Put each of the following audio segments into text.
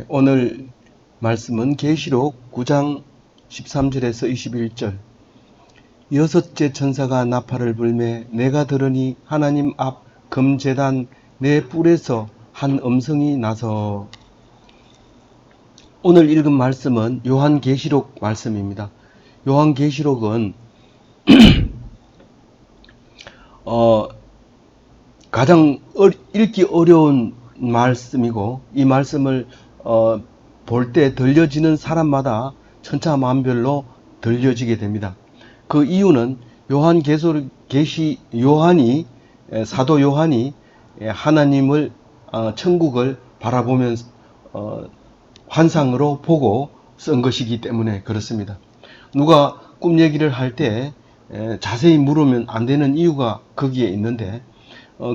오늘 말씀은 계시록 9장 13절에서 21절. 여섯째 천사가 나팔을 불매 내가 들으니 하나님 앞 금제단 내 뿔에서 한 음성이 나서. 오늘 읽은 말씀은 요한계시록 말씀입니다. 요한계시록은 가장 읽기 어려운 말씀이고, 이 말씀을 볼 때 들려지는 사람마다 천차만별로 들려지게 됩니다. 그 이유는 사도 요한이 하나님을, 천국을 바라보면서 환상으로 보고 쓴 것이기 때문에 그렇습니다. 누가 꿈 얘기를 할 때 자세히 물으면 안 되는 이유가 거기에 있는데,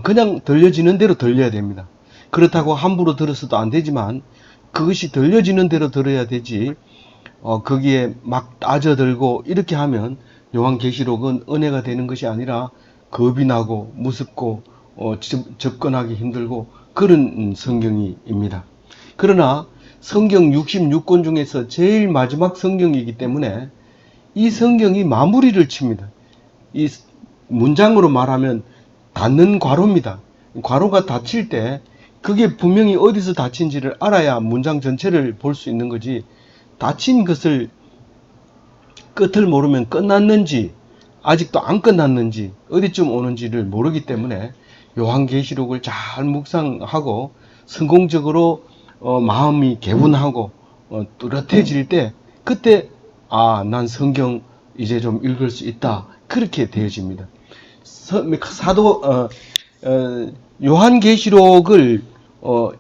그냥 들려지는 대로 들려야 됩니다. 그렇다고 함부로 들어서도 안 되지만 그것이 들려지는 대로 들어야 되지, 거기에 막 따져들고 이렇게 하면 요한계시록은 은혜가 되는 것이 아니라 겁이 나고 무섭고 접근하기 힘들고 그런 성경입니다. 그러나 성경 66권 중에서 제일 마지막 성경이기 때문에 이 성경이 마무리를 칩니다. 이 문장으로 말하면 닫는 괄호입니다. 괄호가 닫힐 때 그게 분명히 어디서 닫힌지를 알아야 문장 전체를 볼 수 있는 거지, 닫힌 것을 끝을 모르면 끝났는지 아직도 안 끝났는지 어디쯤 오는지를 모르기 때문에 요한계시록을 잘 묵상하고 성공적으로 마음이 개운하고 뚜렷해질 때, 그때 난 성경 이제 좀 읽을 수 있다, 그렇게 되어집니다. 요한계시록을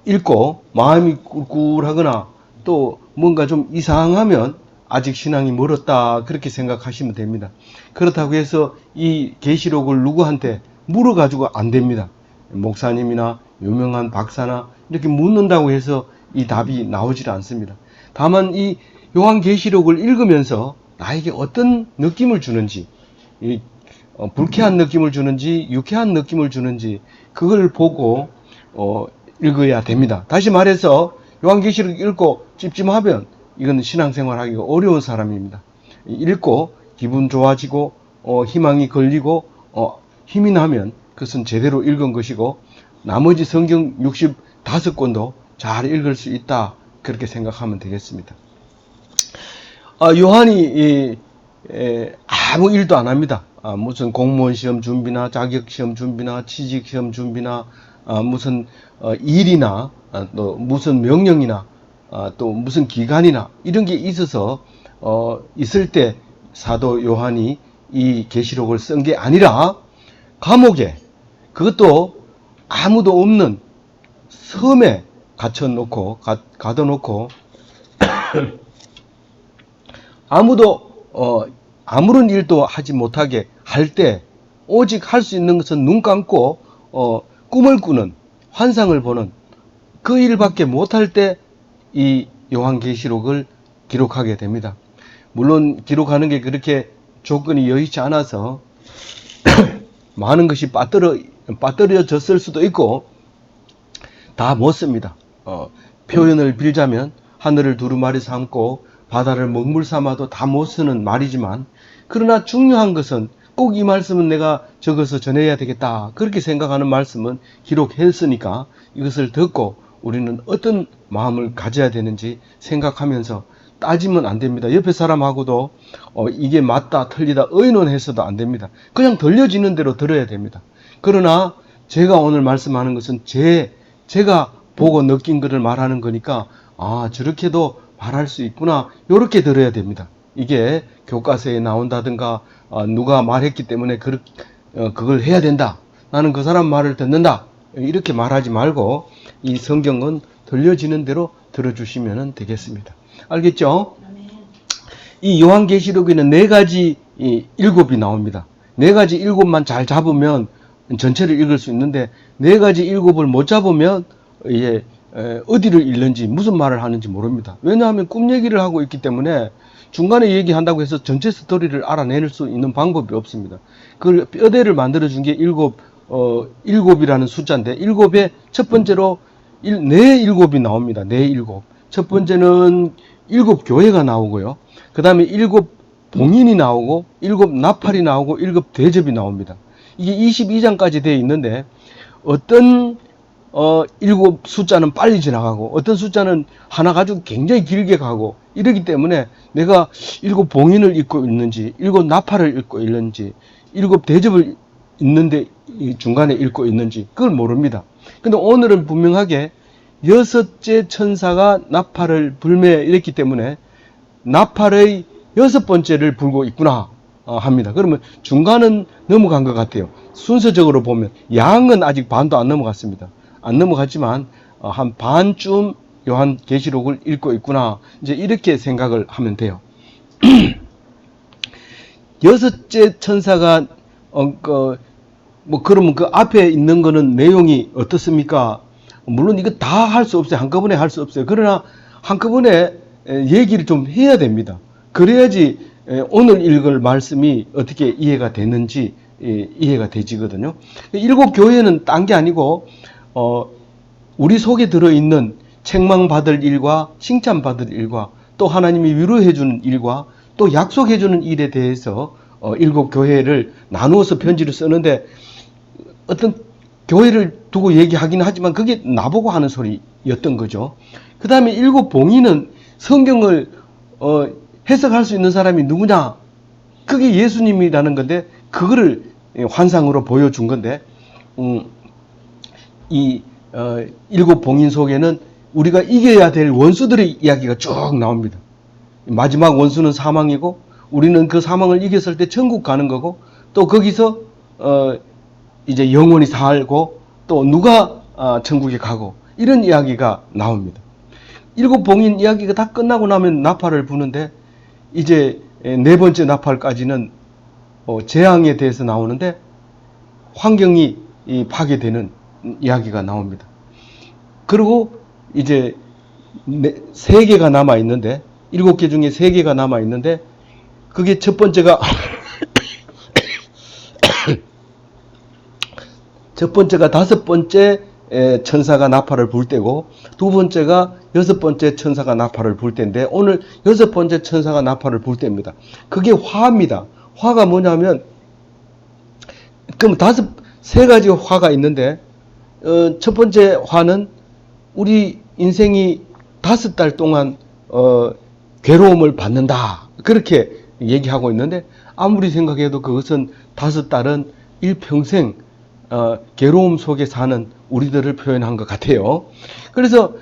읽고 마음이 꿀꿀하거나 또 뭔가 좀 이상하면 아직 신앙이 멀었다, 그렇게 생각하시면 됩니다. 그렇다고 해서 이 계시록을 누구한테 물어가지고 안 됩니다. 목사님이나 유명한 박사나 이렇게 묻는다고 해서 이 답이 나오질 않습니다. 다만 이 요한계시록을 읽으면서 나에게 어떤 느낌을 주는지, 불쾌한 느낌을 주는지 유쾌한 느낌을 주는지 그걸 보고 읽어야 됩니다. 다시 말해서 요한계시록 읽고 찝찝하면 이건 신앙생활하기가 어려운 사람입니다. 읽고 기분 좋아지고 희망이 걸리고 힘이 나면 그것은 제대로 읽은 것이고, 나머지 성경 65권도 잘 읽을 수 있다, 그렇게 생각하면 되겠습니다. 요한이 아무 일도 안 합니다. 무슨 공무원 시험 준비나 자격 시험 준비나 취직 시험 준비나 무슨 일이나 또 무슨 명령이나 또 무슨 기간이나 이런 게 있어서 있을 때 사도 요한이 이 계시록을 쓴 게 아니라, 감옥에, 그것도 아무도 없는 섬에 가둬놓고 아무도 아무런 일도 하지 못하게 할 때, 오직 할 수 있는 것은 눈 감고 꿈을 꾸는, 환상을 보는 그 일밖에 못할 때 이 요한계시록을 기록하게 됩니다. 물론 기록하는 게 그렇게 조건이 여의치 않아서 많은 것이 빠뜨려졌을 수도 있고 다 못 씁니다. 표현을 빌자면 하늘을 두루마리 삼고 바다를 먹물 삼아도 다 못 쓰는 말이지만, 그러나 중요한 것은 꼭 이 말씀은 내가 적어서 전해야 되겠다, 그렇게 생각하는 말씀은 기록했으니까 이것을 듣고 우리는 어떤 마음을 가져야 되는지 생각하면서 따지면 안 됩니다. 옆에 사람하고도 이게 맞다 틀리다 의논해서도 안 됩니다. 그냥 들려지는 대로 들어야 됩니다. 그러나 제가 오늘 말씀하는 것은 제가 보고 느낀 것을 말하는 거니까 저렇게도 말할 수 있구나, 이렇게 들어야 됩니다. 이게 교과서에 나온다든가 누가 말했기 때문에 그걸 해야 된다, 나는 그 사람 말을 듣는다, 이렇게 말하지 말고 이 성경은 들려지는 대로 들어주시면 되겠습니다. 알겠죠? 이 요한계시록에는 4가지 일곱이 나옵니다. 4가지 일곱만 잘 잡으면 전체를 읽을 수 있는데, 4가지 일곱을 못 잡으면 이제 어디를 읽는지 무슨 말을 하는지 모릅니다. 왜냐하면 꿈 얘기를 하고 있기 때문에 중간에 얘기한다고 해서 전체 스토리를 알아낼 수 있는 방법이 없습니다. 그걸 뼈대를 만들어준 게 일곱이라는 숫자인데, 일곱에 첫 번째로 네 일곱이 나옵니다. 네 일곱. 첫 번째는 7교회가 나오고요. 그 다음에 7봉인이 나오고 7나팔이 나오고 7대접이 나옵니다. 이게 22장까지 되어 있는데 어떤 7숫자는 빨리 지나가고 어떤 숫자는 하나 가지고 굉장히 길게 가고 이러기 때문에 내가 7봉인을 읽고 있는지 7나팔을 읽고 있는지 7대접을 있는데 중간에 읽고 있는지 그걸 모릅니다. 근데 오늘은 분명하게 6째 천사가 나팔을 불매 이랬기 때문에 나팔의 6번째를 불고 있구나 합니다. 그러면 중간은 넘어간 것 같아요. 순서적으로 보면 양은 아직 반도 안 넘어갔습니다. 안 넘어갔지만 한 반쯤 요한 계시록을 읽고 있구나. 이제 이렇게 생각을 하면 돼요. 6째 천사가 그러면 그 앞에 있는 거는 내용이 어떻습니까? 물론 이거 다 할 수 없어요. 한꺼번에 할 수 없어요. 그러나 한꺼번에 얘기를 좀 해야 됩니다. 그래야지 오늘 읽을 말씀이 어떻게 이해가 되는지 이해가 되지거든요. 7교회는 딴 게 아니고 우리 속에 들어있는 책망받을 일과 칭찬받을 일과 또 하나님이 위로해주는 일과 또 약속해주는 일에 대해서 7교회를 나누어서 편지를 쓰는데 어떤 교회를 두고 얘기하기는 하지만 그게 나보고 하는 소리였던 거죠. 그 다음에 7봉인은 성경을 해석할 수 있는 사람이 누구냐? 그게 예수님이라는 건데 그거를 환상으로 보여준 건데 이 7봉인 속에는 우리가 이겨야 될 원수들의 이야기가 쭉 나옵니다. 마지막 원수는 사망이고 우리는 그 사망을 이겼을 때 천국 가는 거고 또 거기서 이제 영원히 살고 또 누가 천국에 가고 이런 이야기가 나옵니다. 7봉인 이야기가 다 끝나고 나면 나팔을 부는데 이제 4번째 나팔까지는 재앙에 대해서 나오는데 환경이 파괴되는 이야기가 나옵니다. 그리고 이제 3개가 남아 있는데 7개 중에 3개가 남아 있는데 그게 첫 번째가 첫 번째가 5번째 천사가 나팔을 불 때고 두 번째가 6번째 천사가 나팔을 불 때인데 오늘 6번째 천사가 나팔을 불 때입니다. 그게 화입니다. 화가 뭐냐면 그럼 3가지 화가 있는데 첫 번째 화는 우리 인생이 5달 동안 괴로움을 받는다 그렇게 얘기하고 있는데 아무리 생각해도 그것은 5달은 일평생 괴로움 속에 사는 우리들을 표현한 것 같아요. 그래서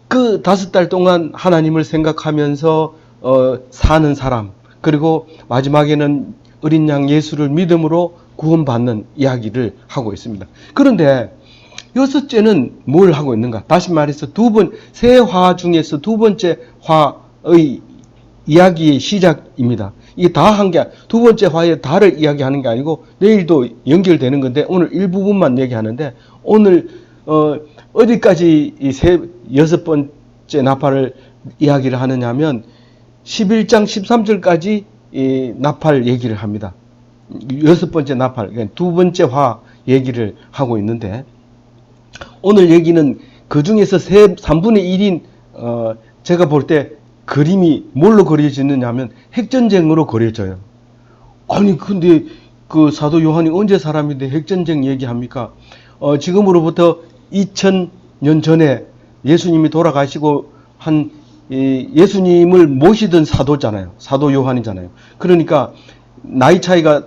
그 5달 동안 하나님을 생각하면서 사는 사람 그리고 마지막에는 어린 양 예수를 믿음으로 구원받는 이야기를 하고 있습니다. 그런데 6째는 뭘 하고 있는가? 다시 말해서 세 화 중에서 2번째 화의 이야기의 시작입니다. 이게 다 한 게, 2번째 화의 다를 이야기하는 게 아니고 내일도 연결되는 건데 오늘 일부분만 얘기하는데 오늘 어디까지 6번째 나팔을 이야기를 하느냐면 11장 13절까지 이 나팔 얘기를 합니다. 6번째 나팔, 그러니까 2번째 화 얘기를 하고 있는데 오늘 얘기는 그 중에서 3분의 1인 제가 볼 때 그림이 뭘로 그려지느냐 하면 핵전쟁으로 그려져요. 아니 근데 그 사도 요한이 언제 사람인데 핵전쟁 얘기합니까? 지금으로부터 2000년 전에 예수님이 돌아가시고 예수님을 모시던 사도잖아요. 사도 요한이잖아요. 그러니까 나이 차이가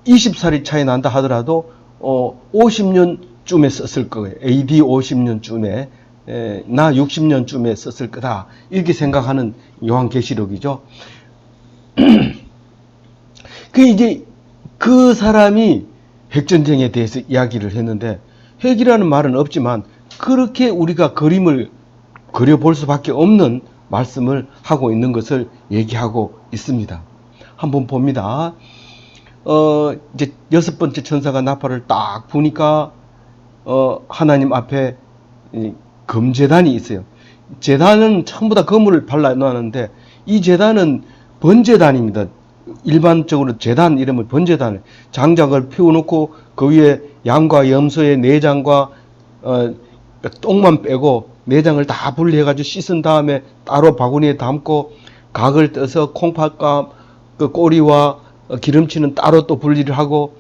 20살이 차이 난다 하더라도 50년쯤에 썼을 거예요. AD 50년쯤에 나 60년쯤에 썼을 거다. 이렇게 생각하는 요한계시록이죠. 이제 그 사람이 핵전쟁에 대해서 이야기를 했는데 핵이라는 말은 없지만 그렇게 우리가 그림을 그려볼 수밖에 없는 말씀을 하고 있는 것을 얘기하고 있습니다. 한번 봅니다. 이제 6번째 천사가 나팔을 딱 부니까 하나님 앞에 금제단이 있어요. 제단은 전부 다 금을 발라놓았는데 이 제단은 번제단입니다. 일반적으로 제단 이름을 번제단을 장작을 피워놓고 그 위에 양과 염소의 내장과 그러니까 똥만 빼고 내장을 다 분리해가지고 씻은 다음에 따로 바구니에 담고 각을 떠서 콩팥과 그 꼬리와 기름치는 따로 또 분리를 하고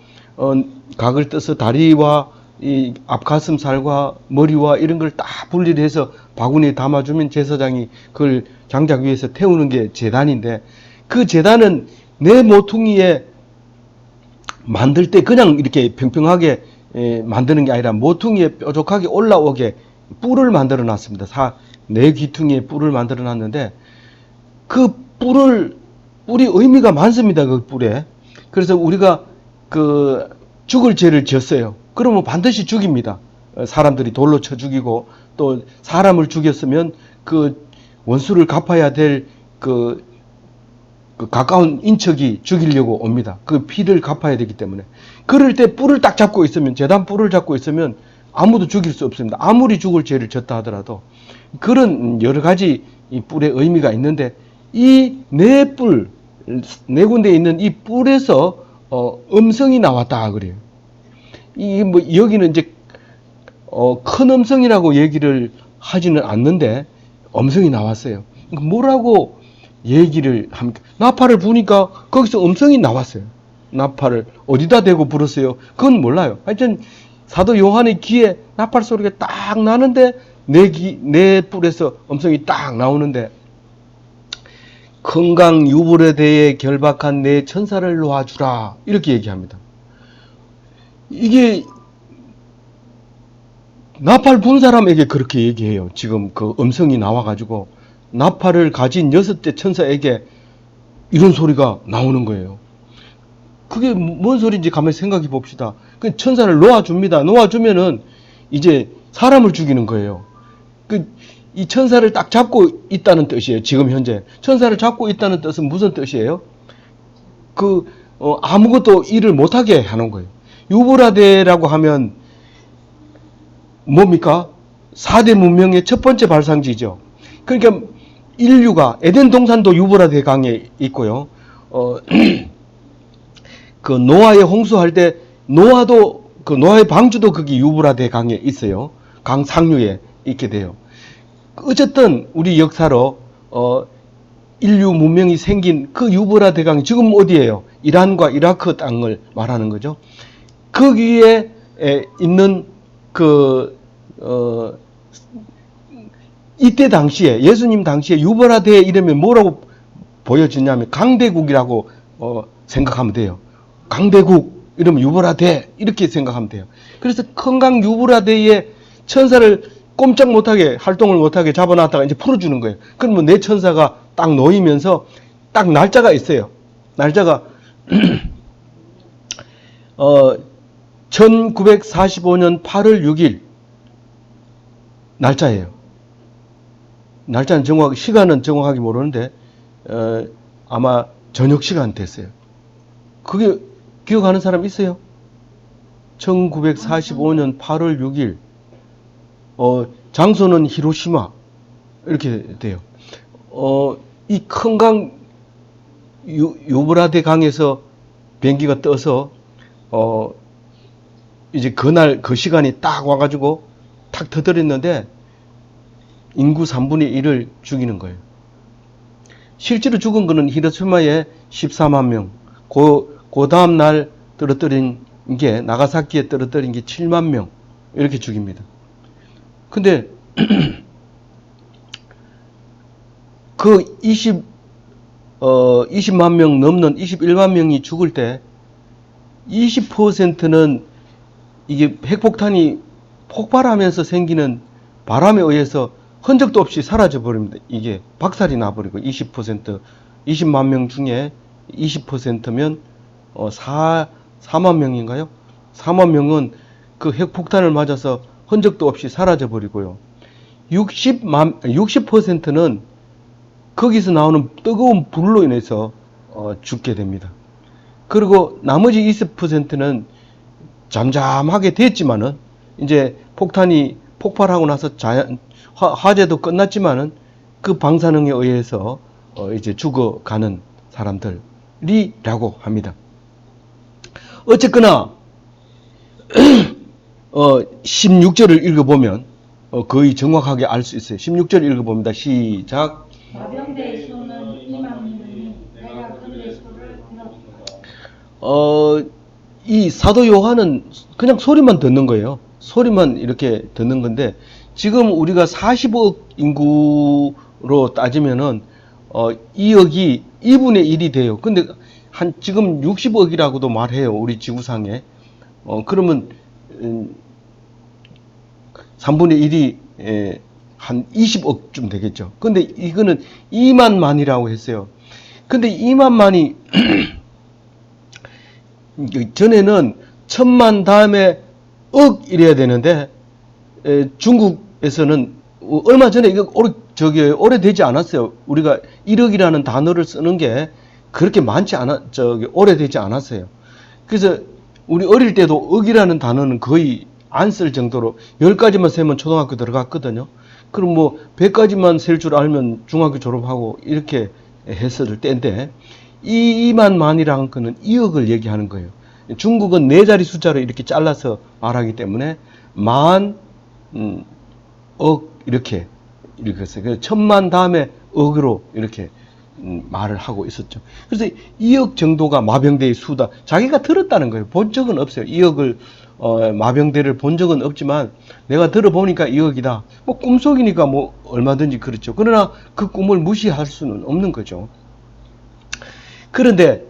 각을 떠서 다리와 이 앞가슴살과 머리와 이런 걸 다 분리를 해서 바구니에 담아주면 제사장이 그걸 장작 위에서 태우는 게 제단인데, 그 제단은 내 모퉁이에 만들 때 그냥 이렇게 평평하게 만드는 게 아니라 모퉁이에 뾰족하게 올라오게 뿔을 만들어 놨습니다. 네 귀퉁이에 뿔을 만들어 놨는데, 그 뿔이 의미가 많습니다. 그 뿔에. 그래서 우리가 그 죽을 죄를 지었어요. 그러면 반드시 죽입니다. 사람들이 돌로 쳐 죽이고, 또 사람을 죽였으면 그 원수를 갚아야 될 그 가까운 인척이 죽이려고 옵니다. 그 피를 갚아야 되기 때문에. 그럴 때 뿔을 딱 잡고 있으면, 제단 뿔을 잡고 있으면 아무도 죽일 수 없습니다. 아무리 죽을 죄를 졌다 하더라도. 그런 여러 가지 이 뿔의 의미가 있는데, 이 네 뿔, 네 군데에 있는 이 뿔에서 음성이 나왔다 그래요. 이 뭐 여기는 이제 큰 음성이라고 얘기를 하지는 않는데 음성이 나왔어요. 뭐라고 얘기를 합니까? 나팔을 부니까 거기서 음성이 나왔어요. 나팔을 어디다 대고 불었어요? 그건 몰라요. 하여튼 사도 요한의 귀에 나팔 소리가 딱 나는데 내 뿔에서 음성이 딱 나오는데, 건강 유브라데에 결박한 내 천사를 놓아주라 이렇게 얘기합니다. 이게 나팔 분 사람에게 그렇게 얘기해요. 지금 그 음성이 나와가지고 나팔을 가진 6대 천사에게 이런 소리가 나오는 거예요. 그게 뭔 소리인지 가만히 생각해 봅시다. 그 천사를 놓아줍니다. 놓아주면은 이제 사람을 죽이는 거예요. 이 천사를 딱 잡고 있다는 뜻이에요. 지금 현재 천사를 잡고 있다는 뜻은 무슨 뜻이에요? 아무것도 일을 못하게 하는 거예요. 유브라데라고 하면 뭡니까? 4대 문명의 첫 번째 발상지죠. 그러니까 인류가 에덴 동산도 유브라데 강에 있고요. 그 노아의 홍수할 때 노아도 그 노아의 방주도 거기 유브라데 강에 있어요. 강 상류에 있게 돼요. 어쨌든 우리 역사로 인류 문명이 생긴 그 유브라데 강이 지금 어디예요? 이란과 이라크 땅을 말하는 거죠. 거기에 있는 이때 당시에 예수님 당시에 유브라데의 이름이 뭐라고 보여지냐면 강대국이라고 생각하면 돼요. 강대국 이러면 유브라데 이렇게 생각하면 돼요. 그래서 큰강 유브라데의 천사를 꼼짝 못하게 활동을 못하게 잡아놨다가 이제 풀어주는 거예요. 그러면 내 천사가 딱 놓이면서 딱 날짜가 있어요. 날짜가 1945년 8월 6일 날짜예요. 날짜는 시간은 정확하게 모르는데 아마 저녁 시간 됐어요. 그게 기억하는 사람 있어요? 1945년 8월 6일 장소는 히로시마 이렇게 돼요. 이 큰 강 유브라데 강에서 비행기가 떠서 이제 그날 그 시간이 딱 와가지고 탁 터뜨렸는데 인구 3분의 1을 죽이는 거예요. 실제로 죽은 거는 히로시마에 14만 명, 그 다음 날 떨어뜨린 게 나가사키에 떨어뜨린 게 7만 명 이렇게 죽입니다. 근데 그 20만 명 넘는 21만 명이 죽을 때 20%는 이게 핵폭탄이 폭발하면서 생기는 바람에 의해서 흔적도 없이 사라져 버립니다. 이게 박살이 나버리고 20만 명 중에 20%면 4만 명인가요? 4만 명은 그 핵폭탄을 맞아서 흔적도 없이 사라져 버리고요. 60%는 거기서 나오는 뜨거운 불로 인해서 죽게 됩니다. 그리고 나머지 20%는 잠잠하게 됐지만은 이제 폭탄이 폭발하고 나서 화재도 끝났지만은 그 방사능에 의해서 이제 죽어가는 사람들이라고 합니다. 어쨌거나 16절을 읽어보면 거의 정확하게 알 수 있어요. 16절 읽어봅니다. 시작. 마병대의 수는 2만이니 내가 그들의 수를 들었다. 이 사도 요한은 그냥 소리만 듣는 거예요. 소리만 이렇게 듣는 건데, 지금 우리가 40억 인구로 따지면은, 2억이 2분의 1이 돼요. 근데 지금 60억이라고도 말해요. 우리 지구상에. 그러면, 3분의 1이, 한 20억쯤 되겠죠. 근데 이거는 2만만이라고 했어요. 근데 2만만이, 전에는 1000만 다음에 억 이래야 되는데, 중국에서는 얼마 전에 이거 오래되지 않았어요. 우리가 1억이라는 단어를 쓰는 게 그렇게 오래되지 않았어요. 그래서 우리 어릴 때도 억이라는 단어는 거의 안 쓸 정도로 10가지만 세면 초등학교 들어갔거든요. 그럼 뭐 100가지만 셀 줄 알면 중학교 졸업하고 이렇게 했을 때인데, 이 2만만이라는 거는 2억을 얘기하는 거예요. 중국은 4자리 숫자로 이렇게 잘라서 말하기 때문에 만, 억 이렇게 읽었어요. 그래서 1000만 다음에 억으로 이렇게 말을 하고 있었죠. 그래서 2억 정도가 마병대의 수다. 자기가 들었다는 거예요. 본 적은 없어요. 2억을 마병대를 본 적은 없지만 내가 들어보니까 2억이다. 뭐 꿈속이니까 뭐 얼마든지 그렇죠. 그러나 그 꿈을 무시할 수는 없는 거죠. 그런데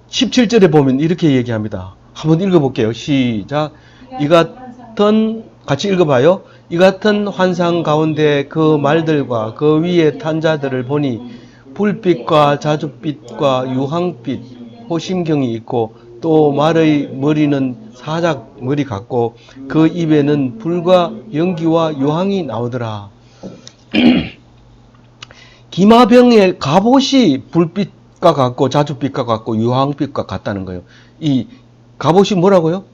17절에 보면 이렇게 얘기합니다. 한번 읽어볼게요. 시작. 이 같은, 같이 읽어봐요. 이 같은 환상 가운데 그 말들과 그 위에 탄 자들을 보니 불빛과 자줏빛과 유황빛, 호심경이 있고 또 말의 머리는 사작 머리 같고 그 입에는 불과 연기와 유황이 나오더라. 기마병의 갑옷이 불빛과 같고 자줏빛과 같고 유황빛과 같다는 거예요. 이 갑옷이 뭐라고요?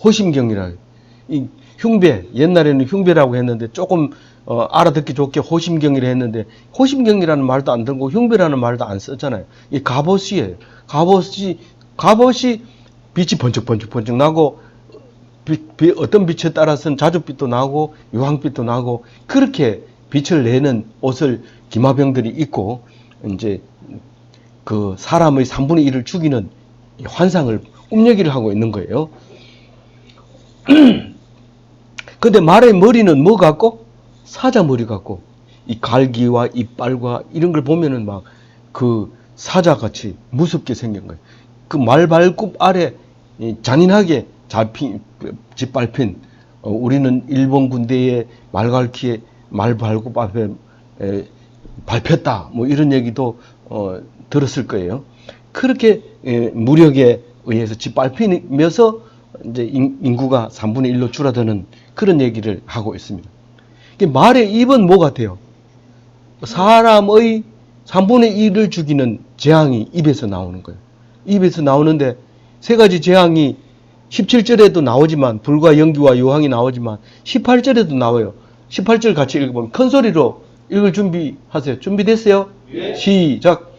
호심경이라고. 이 흉배, 옛날에는 흉배라고 했는데 조금 알아듣기 좋게 호심경이라 했는데, 호심경이라는 말도 안 듣고 흉배라는 말도 안 썼잖아요. 이 갑옷이에요. 갑옷이 빛이 번쩍번쩍 나고, 어떤 빛에 따라서는 자줏빛도 나고 유황빛도 나고 그렇게 빛을 내는 옷을 기마병들이 입고 이제 그 사람의 3분의 1을 죽이는 환상을 꿈얘기를 하고 있는 거예요. 근데 말의 머리는 뭐 같고? 사자 머리 같고, 이 갈기와 이빨과 이런 걸 보면은 막 그 사자같이 무섭게 생긴 거예요. 그 말발굽 아래 잔인하게 짓밟힌, 우리는 일본 군대의 말갈퀴에 말발굽 앞에 밟혔다 뭐 이런 얘기도 들었을 거예요. 그렇게 무력에 의해서 짓밟히면서 이제 인구가 3분의 1로 줄어드는 그런 얘기를 하고 있습니다. 말의 입은 뭐 같아요? 사람의 3분의 1을 죽이는 재앙이 입에서 나오는 거예요. 입에서 나오는데 세 가지 재앙이 17절에도 나오지만, 불과 연기와 유황이 나오지만 18절에도 나와요. 18절 같이 읽어보면, 큰 소리로 읽을 준비하세요. 준비됐어요? 예. 시작.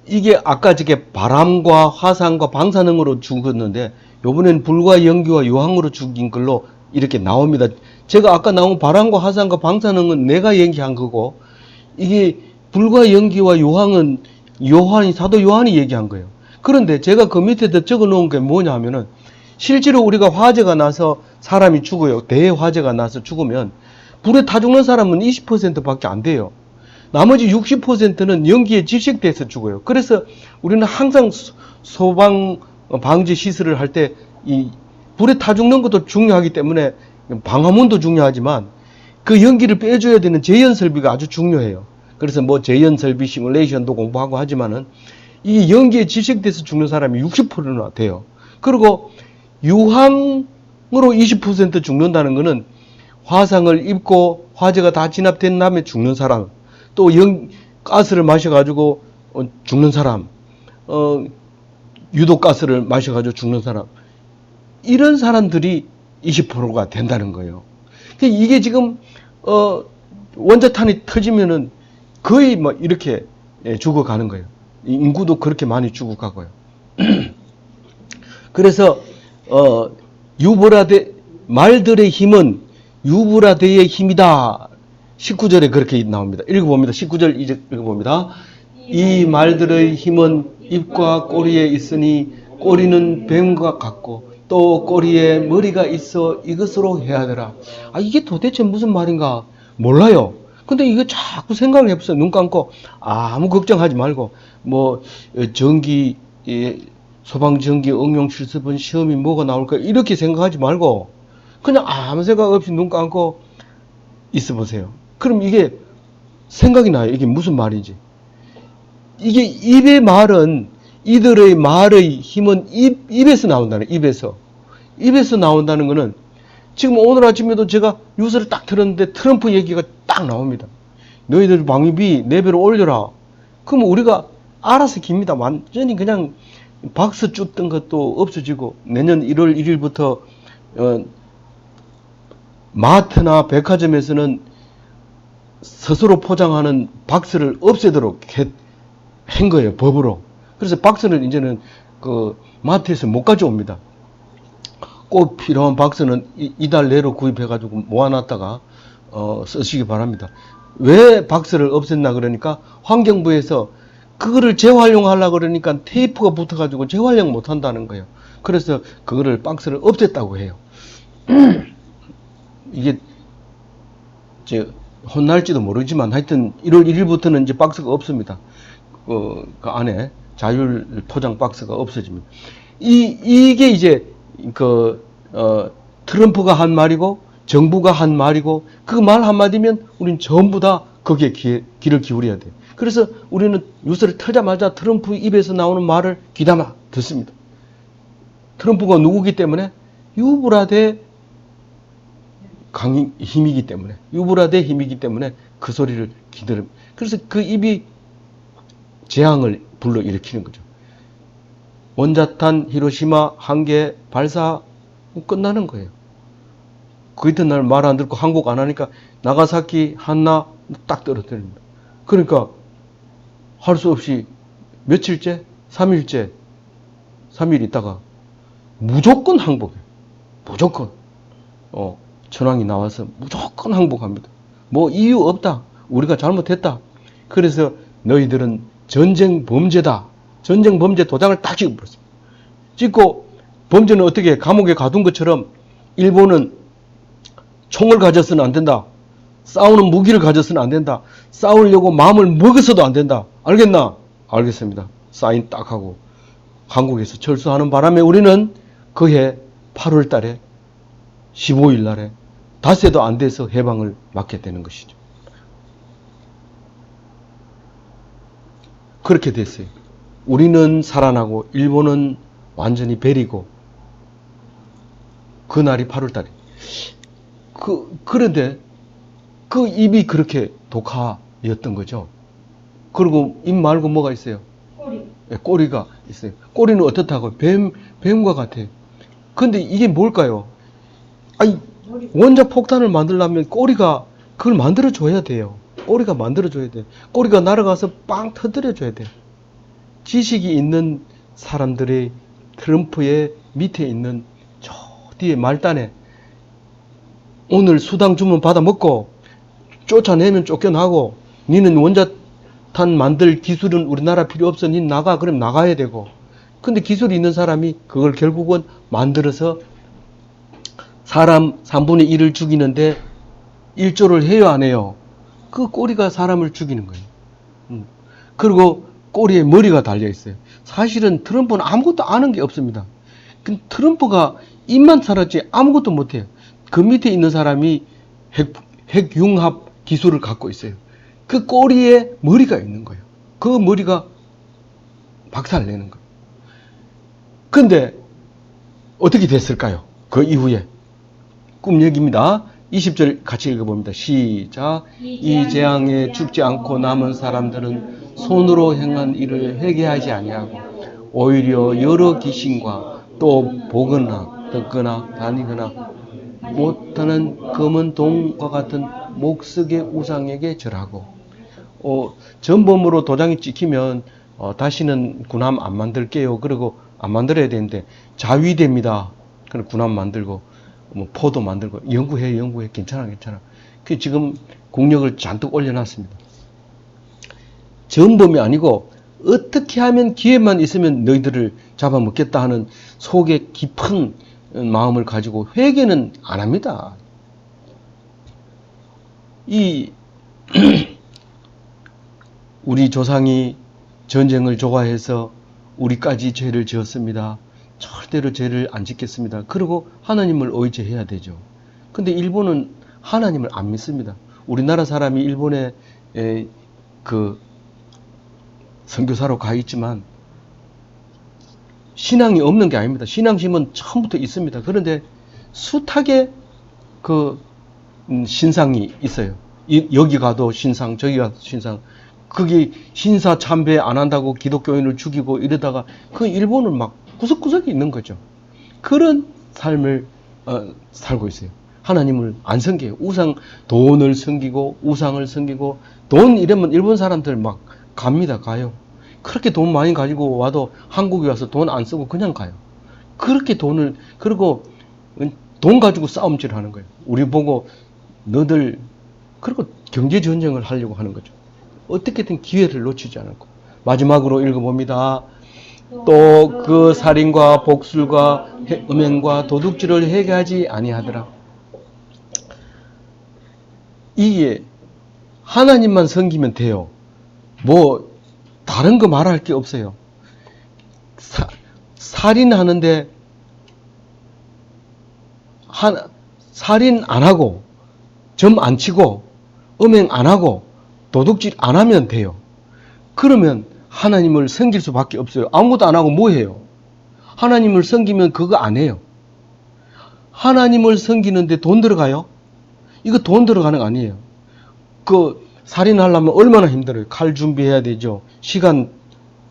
이게 아까 저게 바람과 화산과 방사능으로 죽었는데, 요번엔 불과 연기와 유황으로 죽인 걸로 이렇게 나옵니다. 제가 아까 나온 바람과 화산과 방사능은 내가 얘기한 거고, 이게 불과 연기와 유황은 사도 요한이 얘기한 거예요. 그런데 제가 그 밑에다 적어 놓은 게 뭐냐 하면은, 실제로 우리가 화재가 나서 사람이 죽어요. 대화재가 나서 죽으면 불에 타 죽는 사람은 20%밖에 안 돼요. 나머지 60%는 연기에 질식돼서 죽어요. 그래서 우리는 항상 소방 방지 시설을 할 때 이 불에 타 죽는 것도 중요하기 때문에 방화문도 중요하지만 그 연기를 빼줘야 되는 제연 설비가 아주 중요해요. 그래서 뭐 제연 설비 시뮬레이션도 공부하고 하지만은 이 연기에 질식돼서 죽는 사람이 60%나 돼요. 그리고 유황으로 20% 죽는다는 것은 화상을 입고 화재가 다 진압된 다음에 죽는 사람, 또 가스를 마셔가지고 죽는 사람, 유독가스를 마셔가지고 죽는 사람, 이런 사람들이 20%가 된다는 거예요. 이게 지금 원자탄이 터지면은 거의 뭐 이렇게 죽어가는 거예요. 인구도 그렇게 많이 죽어가고요. 그래서 유브라데 말들의 힘은 유브라데의 힘이다. 19절에 그렇게 나옵니다. 읽어봅니다. 19절 읽어봅니다. 이 말들의 힘은 입과 꼬리에 있으니 꼬리는 뱀과 같고 또 꼬리에 머리가 있어 이것으로 해야 되라. 이게 도대체 무슨 말인가 몰라요. 근데 이거 자꾸 생각을 해보세요. 눈 감고 아무 걱정하지 말고 뭐 전기 소방전기 응용 실습은 시험이 뭐가 나올까 이렇게 생각하지 말고 그냥 아무 생각 없이 눈 감고 있어 보세요. 그럼 이게 생각이 나요. 이게 무슨 말인지. 이게 입의 말은 이들의 말의 힘은 입에서 나온다는 입에서. 입에서 나온다는 거는 지금 오늘 아침에도 제가 뉴스를 딱 들었는데 트럼프 얘기가 딱 나옵니다. 너희들 방위비 4배로 올려라. 그럼 우리가 알아서 깁니다. 완전히 그냥 박스 줬던 것도 없어지고 내년 1월 1일부터 마트나 백화점에서는 스스로 포장하는 박스를 없애도록 한 거예요, 법으로. 그래서 박스는 이제는 그 마트에서 못 가져옵니다. 꼭 필요한 박스는 이달 내로 구입해가지고 모아놨다가 쓰시기 바랍니다. 왜 박스를 없앴나 그러니까 환경부에서 그거를 재활용하려고 그러니까 테이프가 붙어가지고 재활용 못 한다는 거예요. 그래서 그거를 박스를 없앴다고 해요. 이게 이제 혼날지도 모르지만 하여튼 1월 1일부터는 이제 박스가 없습니다. 그 안에 자율 포장 박스가 없어집니다. 이게 이제 트럼프가 한 말이고 정부가 한 말이고 그 말 한마디면 우린 전부 다 거기에 귀를 기울여야 돼요. 그래서 우리는 뉴스를 틀자마자 트럼프 입에서 나오는 말을 귀담아 듣습니다. 트럼프가 누구기 때문에 유브라데 힘이기 때문에 유브라데 힘이기 때문에 그 소리를 기다립니다. 그래서 그 입이 재앙을 불러일으키는 거죠. 원자탄 히로시마 한 개 발사 끝나는 거예요. 그 이튿날 말 안 듣고 항복 안 하니까 나가사키 한나 딱 떨어뜨립니다. 그러니까 할 수 없이 며칠째? 3일째 3일 있다가 무조건 항복해요. 무조건 전황이 나와서 무조건 항복합니다. 뭐 이유 없다. 우리가 잘못했다. 그래서 너희들은 전쟁 범죄다. 전쟁 범죄 도장을 딱 찍어버렸습니다. 찍고 범죄는 어떻게 감옥에 가둔 것처럼 일본은 총을 가져서는 안 된다. 싸우는 무기를 가져서는 안 된다. 싸우려고 마음을 먹어서도 안 된다. 알겠나? 알겠습니다. 사인 딱 하고 한국에서 철수하는 바람에 우리는 그해 8월 달에 15일 날에 닷새도 안 돼서 해방을 맞게 되는 것이죠. 그렇게 됐어요. 우리는 살아나고 일본은 완전히 베리고 그날이 8월 달에 그런데 그 입이 그렇게 독하였던 거죠. 그리고 입 말고 뭐가 있어요? 꼬리. 네, 꼬리가 있어요. 꼬리는 어떻다고? 뱀과 같아요. 근데 이게 뭘까요? 원자 폭탄을 만들려면 꼬리가 그걸 만들어줘야 돼요. 꼬리가 만들어줘야 돼요. 꼬리가 날아가서 빵 터뜨려줘야 돼요. 지식이 있는 사람들의 트럼프의 밑에 있는 저 뒤에 말단에 오늘 수당 주문 받아 먹고 쫓아내면 쫓겨나고 니는 원자탄 만들 기술은 우리나라 필요 없어. 니 나가. 그럼 나가야 되고. 근데 기술이 있는 사람이 그걸 결국은 만들어서 사람 3분의 1을 죽이는데 일조를 해요, 안 해요? 그 꼬리가 사람을 죽이는 거예요. 그리고 꼬리에 머리가 달려 있어요. 사실은 트럼프는 아무것도 아는 게 없습니다. 근데 트럼프가 입만 살았지 아무것도 못해요. 그 밑에 있는 사람이 핵융합 기술을 갖고 있어요. 그 꼬리에 머리가 있는 거예요. 그 머리가 박살내는 거예요. 근데 어떻게 됐을까요? 그 이후에 꿈 얘기입니다. 20절 같이 읽어봅니다. 시작. 이 재앙에 죽지 않고 남은 사람들은 손으로 행한 일을 회개하지 아니하고 오히려 여러 귀신과 또 보거나 듣거나 다니거나 못하는 검은 동과 같은 목석의 우상에게 절하고 전범으로 도장이 찍히면 다시는 군함 안 만들게요. 그리고 안 만들어야 되는데 자위됩니다. 그럼 군함 만들고 뭐 포도 만들고 연구해 괜찮아. 그 지금 국력을 잔뜩 올려놨습니다. 전범이 아니고 어떻게 하면 기회만 있으면 너희들을 잡아먹겠다 하는 속에 깊은 마음을 가지고 회개는 안 합니다. 이 우리 조상이 전쟁을 좋아해서 우리까지 죄를 지었습니다. 절대로 죄를 안 짓겠습니다. 그리고 하나님을 의지해야 되죠. 근데 일본은 하나님을 안 믿습니다. 우리나라 사람이 일본에 그 선교사로 가 있지만 신앙이 없는 게 아닙니다. 신앙심은 처음부터 있습니다. 그런데 숱하게 그 신상이 있어요. 여기 가도 신상, 저기 가도 신상. 그게 신사 참배 안 한다고 기독교인을 죽이고 이러다가 그 일본은 막 구석구석에 있는 거죠. 그런 삶을 살고 있어요. 하나님을 안 섬겨요. 돈을 섬기고 우상을 섬기고 돈 이러면 일본 사람들 막 갑니다. 가요. 그렇게 돈 많이 가지고 와도 한국에 와서 돈 안 쓰고 그냥 가요. 그렇게 그리고 돈 가지고 싸움질 하는 거예요. 우리 보고 너들 그리고 경제 전쟁을 하려고 하는 거죠. 어떻게든 기회를 놓치지 않고. 마지막으로 읽어봅니다. 또 그 살인과 복술과 음행과 도둑질을 회개하지 아니하더라. 이게 하나님만 섬기면 돼요. 뭐 다른 거 말할 게 없어요. 살인하는데 살인 안 하고 점 안 치고 음행 안 하고 도둑질 안 하면 돼요. 그러면 하나님을 섬길 수밖에 없어요. 아무것도 안 하고 뭐 해요? 하나님을 섬기면 그거 안 해요. 하나님을 섬기는데 돈 들어가요? 이거 돈 들어가는 거 아니에요. 그 살인하려면 얼마나 힘들어요. 칼 준비해야 되죠. 시간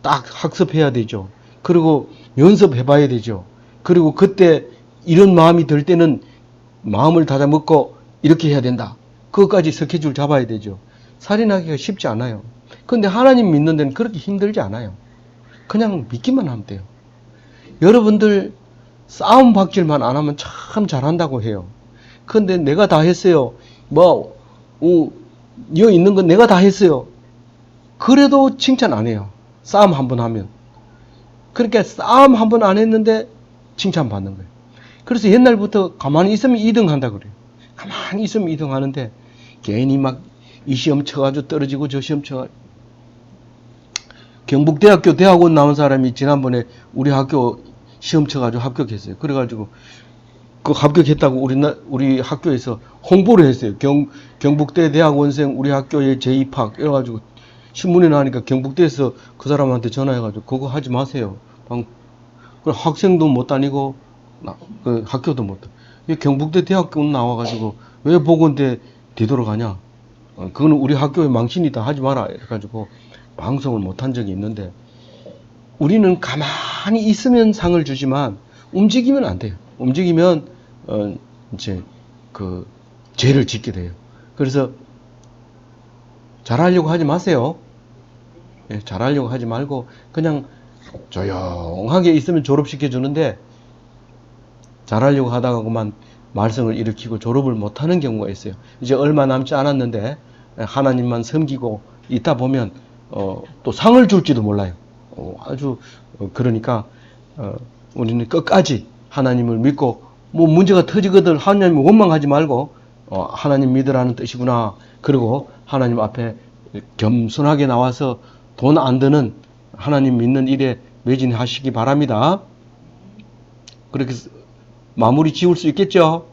딱 학습해야 되죠. 그리고 연습해봐야 되죠. 그리고 그때 이런 마음이 들 때는 마음을 다잡고 이렇게 해야 된다. 그것까지 스케줄 잡아야 되죠. 살인하기가 쉽지 않아요. 근데 하나님 믿는 데는 그렇게 힘들지 않아요. 그냥 믿기만 하면 돼요. 여러분들 싸움 박질만 안 하면 참 잘한다고 해요. 근데 내가 다 했어요. 여기 있는 건 내가 다 했어요. 그래도 칭찬 안 해요. 싸움 한 번 하면. 그러니까 싸움 한 번 안 했는데 칭찬 받는 거예요. 그래서 옛날부터 가만히 있으면 2등 한다 그래요. 가만히 있으면 2등 하는데 괜히 막 이 시험 쳐가지고 떨어지고 저 시험 쳐가지고. 경북대학교 대학원 나온 사람이 지난번에 우리 학교 시험 쳐가지고 합격했어요. 그래가지고 그 합격했다고 우리 학교에서 홍보를 했어요. 경북대 대학원생 우리 학교에 재입학 이래가지고 신문에 나니까 경북대에서 그 사람한테 전화해가지고 그거 하지 마세요. 학생도 못 다니고 그 학교도 못 다니고 경북대 대학교 나와가지고 왜 보건대 뒤돌아가냐. 그거는 우리 학교의 망신이다. 하지 마라. 이래가지고 방송을 못한 적이 있는데 우리는 가만히 있으면 상을 주지만 움직이면 안 돼요. 움직이면 이제 그 죄를 짓게 돼요. 그래서 잘하려고 하지 마세요. 예, 잘하려고 하지 말고 그냥 조용하게 있으면 졸업시켜 주는데 잘하려고 하다가 그만 말썽을 일으키고 졸업을 못하는 경우가 있어요. 이제 얼마 남지 않았는데 하나님만 섬기고 있다 보면 또 상을 줄지도 몰라요. 그러니까 우리는 끝까지 하나님을 믿고 뭐 문제가 터지거든 하나님을 원망하지 말고 하나님 믿으라는 뜻이구나. 그리고 하나님 앞에 겸손하게 나와서 돈 안 드는 하나님 믿는 일에 매진하시기 바랍니다. 그렇게 마무리 지을 수 있겠죠?